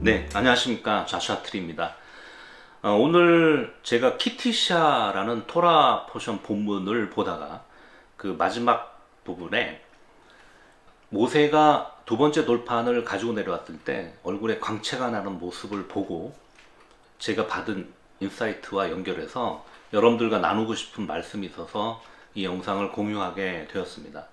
네, 안녕하십니까. 좌샤트리입니다. 오늘 제가 키티샤라는 토라 포션 본문을 보다가 그 마지막 부분에 모세가 두 번째 돌판을 가지고 내려왔을 때 얼굴에 광채가 나는 모습을 보고 제가 받은 인사이트와 연결해서 여러분들과 나누고 싶은 말씀이 있어서 이 영상을 공유하게 되었습니다.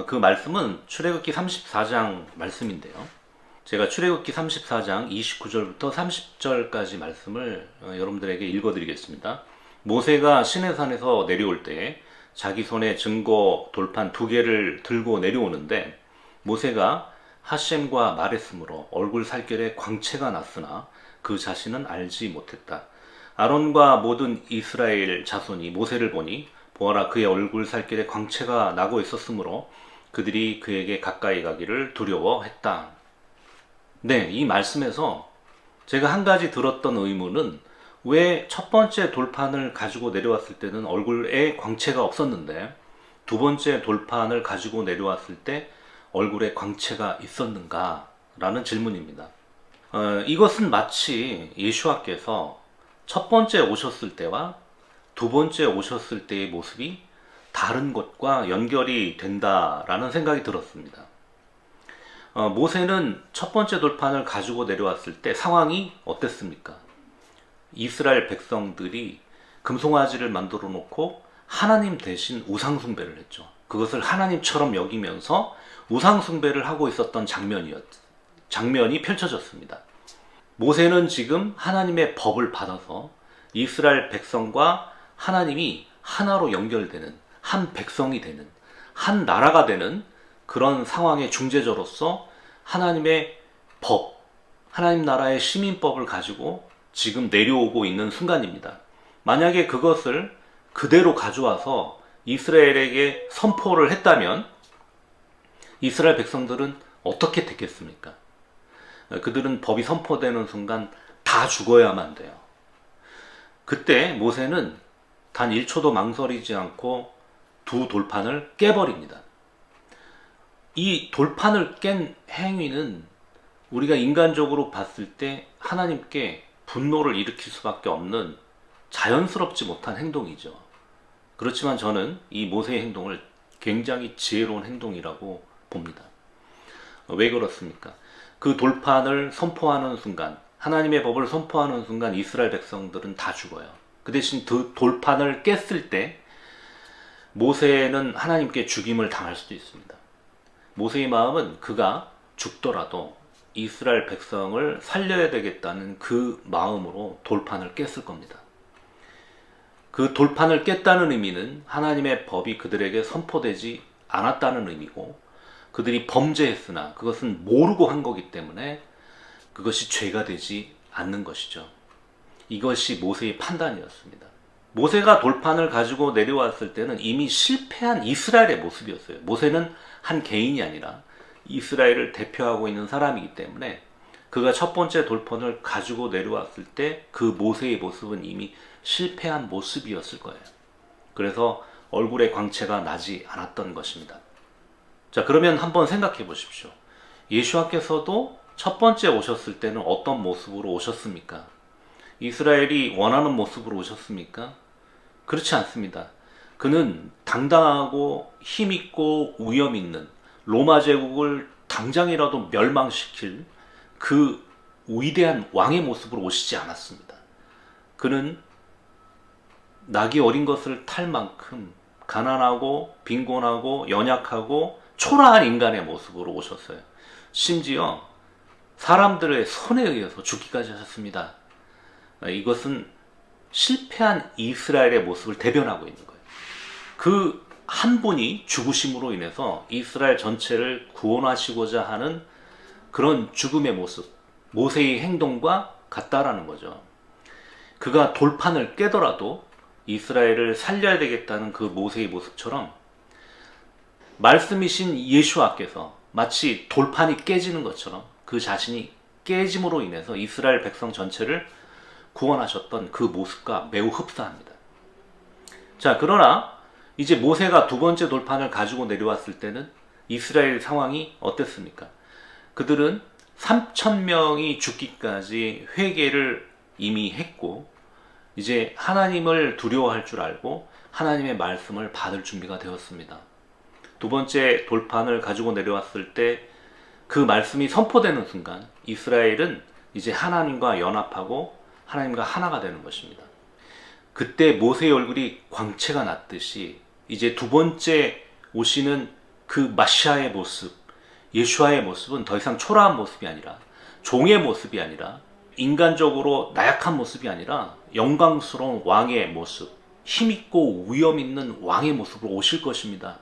그 말씀은 출애굽기 34장 말씀인데요. 제가 출애굽기 34장 29절부터 30절까지 말씀을 여러분들에게 읽어드리겠습니다. 모세가 시내산에서 내려올 때 자기 손에 증거 돌판 2개를 들고 내려오는데 모세가 하셴과 말했으므로 얼굴 살결에 광채가 났으나 그 자신은 알지 못했다. 아론과 모든 이스라엘 자손이 모세를 보니 보아라 그의 얼굴 살결에 광채가 나고 있었으므로 그들이 그에게 가까이 가기를 두려워했다. 네, 이 말씀에서 제가 한 가지 들었던 의문은 왜 첫 번째 돌판을 가지고 내려왔을 때는 얼굴에 광채가 없었는데 두 번째 돌판을 가지고 내려왔을 때 얼굴에 광채가 있었는가? 라는 질문입니다. 이것은 마치 예수와께서 첫 번째 오셨을 때와 두 번째 오셨을 때의 모습이 다른 것과 연결이 된다라는 생각이 들었습니다. 모세는 첫 번째 돌판을 가지고 내려왔을 때 상황이 어땠습니까? 이스라엘 백성들이 금송아지를 만들어 놓고 하나님 대신 우상숭배를 했죠. 그것을 하나님처럼 여기면서 우상숭배를 하고 있었던 장면이 펼쳐졌습니다. 모세는 지금 하나님의 법을 받아서 이스라엘 백성과 하나님이 하나로 연결되는, 한 백성이 되는, 한 나라가 되는 그런 상황의 중재자로서 하나님의 법, 하나님 나라의 시민법을 가지고 지금 내려오고 있는 순간입니다. 만약에 그것을 그대로 가져와서 이스라엘에게 선포를 했다면 이스라엘 백성들은 어떻게 됐겠습니까? 그들은 법이 선포되는 순간 다 죽어야만 돼요. 그때 모세는 단 1초도 망설이지 않고 두 돌판을 깨버립니다. 이 돌판을 깬 행위는 우리가 인간적으로 봤을 때 하나님께 분노를 일으킬 수밖에 없는 자연스럽지 못한 행동이죠. 그렇지만 저는 이 모세의 행동을 굉장히 지혜로운 행동이라고 봅니다. 왜 그렇습니까? 그 돌판을 선포하는 순간, 하나님의 법을 선포하는 순간 이스라엘 백성들은 다 죽어요. 그 대신 그 돌판을 깼을 때 모세는 하나님께 죽임을 당할 수도 있습니다. 모세의 마음은 그가 죽더라도 이스라엘 백성을 살려야 되겠다는 그 마음으로 돌판을 깼을 겁니다. 그 돌판을 깼다는 의미는 하나님의 법이 그들에게 선포되지 않았다는 의미고 그들이 범죄했으나 그것은 모르고 한 거기 때문에 그것이 죄가 되지 않는 것이죠. 이것이 모세의 판단이었습니다. 모세가 돌판을 가지고 내려왔을 때는 이미 실패한 이스라엘의 모습이었어요. 모세는 한 개인이 아니라 이스라엘을 대표하고 있는 사람이기 때문에 그가 첫 번째 돌판을 가지고 내려왔을 때 그 모세의 모습은 이미 실패한 모습이었을 거예요. 그래서 얼굴에 광채가 나지 않았던 것입니다. 자, 그러면 한번 생각해 보십시오. 예수와께서도 첫 번째 오셨을 때는 어떤 모습으로 오셨습니까? 이스라엘이 원하는 모습으로 오셨습니까? 그렇지 않습니다. 그는 당당하고 힘있고 위험 있는 로마 제국을 당장이라도 멸망시킬 그 위대한 왕의 모습으로 오시지 않았습니다. 그는 낙이 어린 것을 탈 만큼 가난하고 빈곤하고 연약하고 초라한 인간의 모습으로 오셨어요. 심지어 사람들의 손에 의해서 죽기까지 하셨습니다. 이것은 실패한 이스라엘의 모습을 대변하고 있는 거예요. 그 한 분이 죽으심으로 인해서 이스라엘 전체를 구원하시고자 하는 그런 죽음의 모습, 모세의 행동과 같다라는 거죠. 그가 돌판을 깨더라도 이스라엘을 살려야 되겠다는 그 모세의 모습처럼 말씀이신 예수와께서 마치 돌판이 깨지는 것처럼 그 자신이 깨짐으로 인해서 이스라엘 백성 전체를 구원하셨던 그 모습과 매우 흡사합니다. 자, 그러나 이제 모세가 두 번째 돌판을 가지고 내려왔을 때는 이스라엘 상황이 어땠습니까? 그들은 3천 명이 죽기까지 회개를 이미 했고 이제 하나님을 두려워할 줄 알고 하나님의 말씀을 받을 준비가 되었습니다. 두 번째 돌판을 가지고 내려왔을 때 그 말씀이 선포되는 순간 이스라엘은 이제 하나님과 연합하고 하나님과 하나가 되는 것입니다. 그때 모세의 얼굴이 광채가 났듯이 이제 두 번째 오시는 그 마시아의 모습, 예수아의 모습은 더 이상 초라한 모습이 아니라 종의 모습이 아니라 인간적으로 나약한 모습이 아니라 영광스러운 왕의 모습, 힘있고 위엄 있는 왕의 모습으로 오실 것입니다.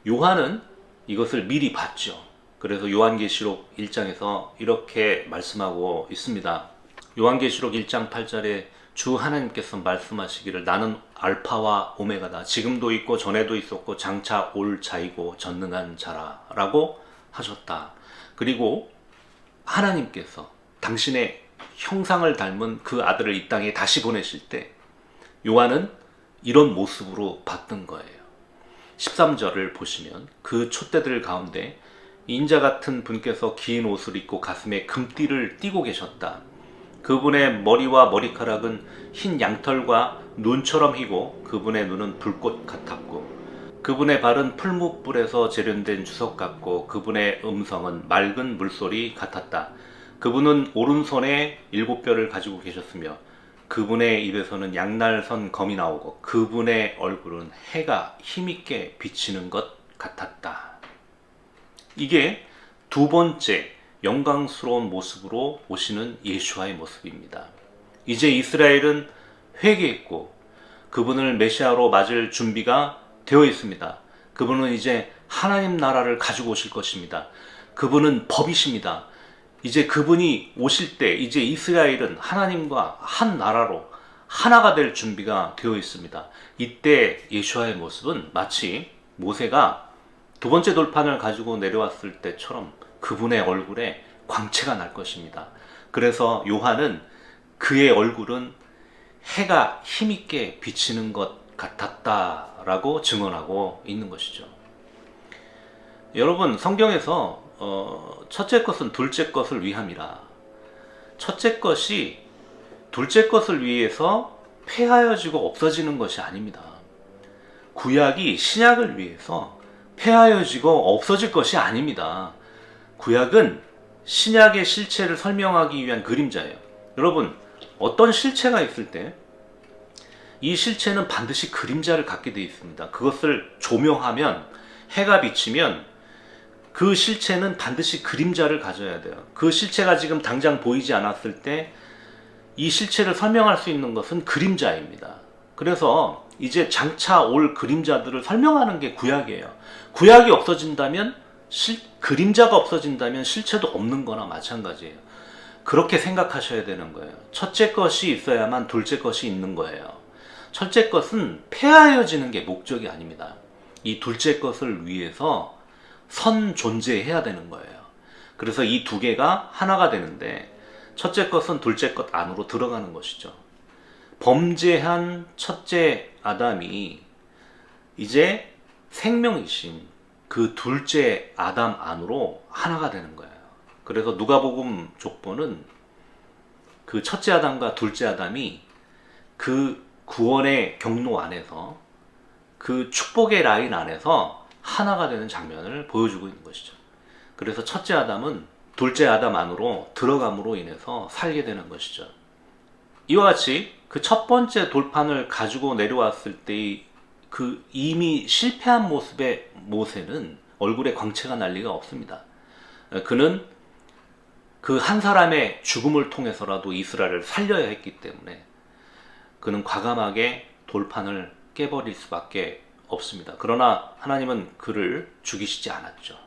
요한은 이것을 미리 봤죠. 그래서 요한계시록 1장에서 이렇게 말씀하고 있습니다. 요한계시록 1장 8절에 주 하나님께서 말씀하시기를 나는 알파와 오메가다. 지금도 있고 전에도 있었고 장차 올 자이고 전능한 자라 라고 하셨다. 그리고 하나님께서 당신의 형상을 닮은 그 아들을 이 땅에 다시 보내실 때 요한은 이런 모습으로 봤던 거예요. 13절을 보시면 그 촛대들 가운데 인자 같은 분께서 긴 옷을 입고 가슴에 금띠를 띠고 계셨다. 그분의 머리와 머리카락은 흰 양털과 눈처럼 희고 그분의 눈은 불꽃 같았고 그분의 발은 풀무불에서 재련된 주석 같고 그분의 음성은 맑은 물소리 같았다. 그분은 오른손에 7뼈를 가지고 계셨으며 그분의 입에서는 양날선 검이 나오고 그분의 얼굴은 해가 힘있게 비치는 것 같았다. 이게 두 번째 영광스러운 모습으로 오시는 예수와의 모습입니다. 이제 이스라엘은 회개했고 그분을 메시아로 맞을 준비가 되어 있습니다. 그분은 이제 하나님 나라를 가지고 오실 것입니다. 그분은 법이십니다. 이제 그분이 오실 때 이제 이스라엘은 하나님과 한 나라로 하나가 될 준비가 되어 있습니다. 이때 예수와의 모습은 마치 모세가 두 번째 돌판을 가지고 내려왔을 때처럼 그분의 얼굴에 광채가 날 것입니다. 그래서 요한은 그의 얼굴은 해가 힘있게 비치는 것 같았다라고 증언하고 있는 것이죠. 여러분, 성경에서 첫째 것은 둘째 것을 위함이라. 첫째 것이 둘째 것을 위해서 폐하여지고 없어지는 것이 아닙니다. 구약이 신약을 위해서 폐하여지고 없어질 것이 아닙니다. 구약은 신약의 실체를 설명하기 위한 그림자예요. 여러분, 어떤 실체가 있을 때 이 실체는 반드시 그림자를 갖게 되어 있습니다. 그것을 조명하면, 해가 비치면 그 실체는 반드시 그림자를 가져야 돼요. 그 실체가 지금 당장 보이지 않았을 때 이 실체를 설명할 수 있는 것은 그림자입니다. 그래서 이제 장차 올 그림자들을 설명하는 게 구약이에요. 구약이 없어진다면 그림자가 없어진다면 실체도 없는 거나 마찬가지예요. 그렇게 생각하셔야 되는 거예요. 첫째 것이 있어야만 둘째 것이 있는 거예요. 첫째 것은 폐하여지는 게 목적이 아닙니다. 이 둘째 것을 위해서 선 존재해야 되는 거예요. 그래서 이 두 개가 하나가 되는데 첫째 것은 둘째 것 안으로 들어가는 것이죠. 범죄한 첫째 아담이 이제 생명이신 그 둘째 아담 안으로 하나가 되는 거예요. 그래서 누가복음 족보는 그 첫째 아담과 둘째 아담이 그 구원의 경로 안에서 그 축복의 라인 안에서 하나가 되는 장면을 보여주고 있는 것이죠. 그래서 첫째 아담은 둘째 아담 안으로 들어감으로 인해서 살게 되는 것이죠. 이와 같이 그 첫 번째 돌판을 가지고 내려왔을 때 그 이미 실패한 모습의 모세는 얼굴에 광채가 날 리가 없습니다. 그는 그 한 사람의 죽음을 통해서라도 이스라엘을 살려야 했기 때문에 그는 과감하게 돌판을 깨버릴 수밖에 없습니다. 그러나 하나님은 그를 죽이시지 않았죠.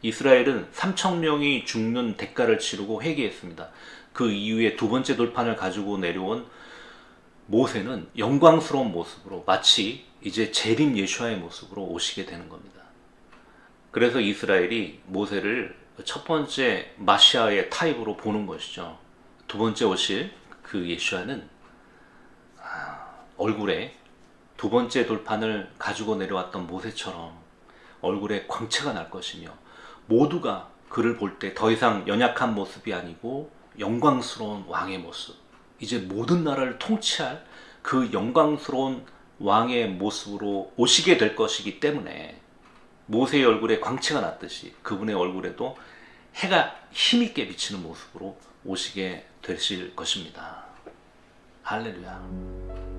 이스라엘은 3천 명이 죽는 대가를 치르고 회개했습니다. 그 이후에 두 번째 돌판을 가지고 내려온 모세는 영광스러운 모습으로 마치 이제 재림 예수와의 모습으로 오시게 되는 겁니다. 그래서 이스라엘이 모세를 첫 번째 마시아의 타입으로 보는 것이죠. 두 번째 오실 그 예수와는 얼굴에 두 번째 돌판을 가지고 내려왔던 모세처럼 얼굴에 광채가 날 것이며 모두가 그를 볼 때 더 이상 연약한 모습이 아니고 영광스러운 왕의 모습, 이제 모든 나라를 통치할 그 영광스러운 왕의 모습으로 오시게 될 것이기 때문에 모세의 얼굴에 광채가 났듯이 그분의 얼굴에도 해가 힘있게 비치는 모습으로 오시게 되실 것입니다. 할렐루야.